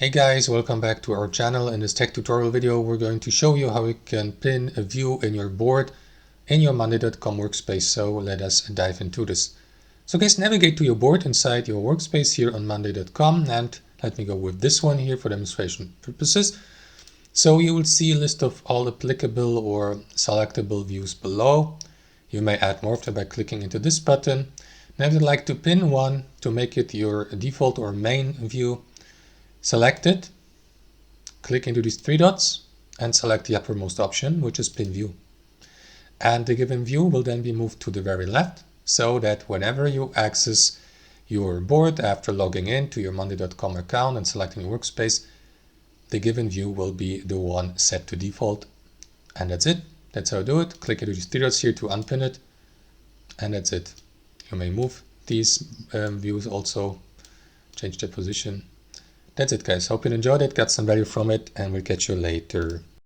Hey guys, welcome back to our channel. In this tech tutorial video, we're going to show you how you can pin a view in your board in your Monday.com workspace. So let us dive into this. So guys, navigate to your board inside your workspace here on Monday.com, and let me go with this one here for demonstration purposes. So you will see a list of all applicable or selectable views below. You may add more of them by clicking into this button. Now if you'd like to pin one to make it your default or main view, select it, click into these three dots and select the uppermost option, which is pin view. And the given view will then be moved to the very left so that whenever you access your board after logging in to your Monday.com account and selecting your workspace, the given view will be the one set to default. And that's it. That's how I do it. Click into these three dots here to unpin it. And that's it. You may move these views also, change the position. That's it guys, hope you enjoyed it, got some value from it, and we'll catch you later.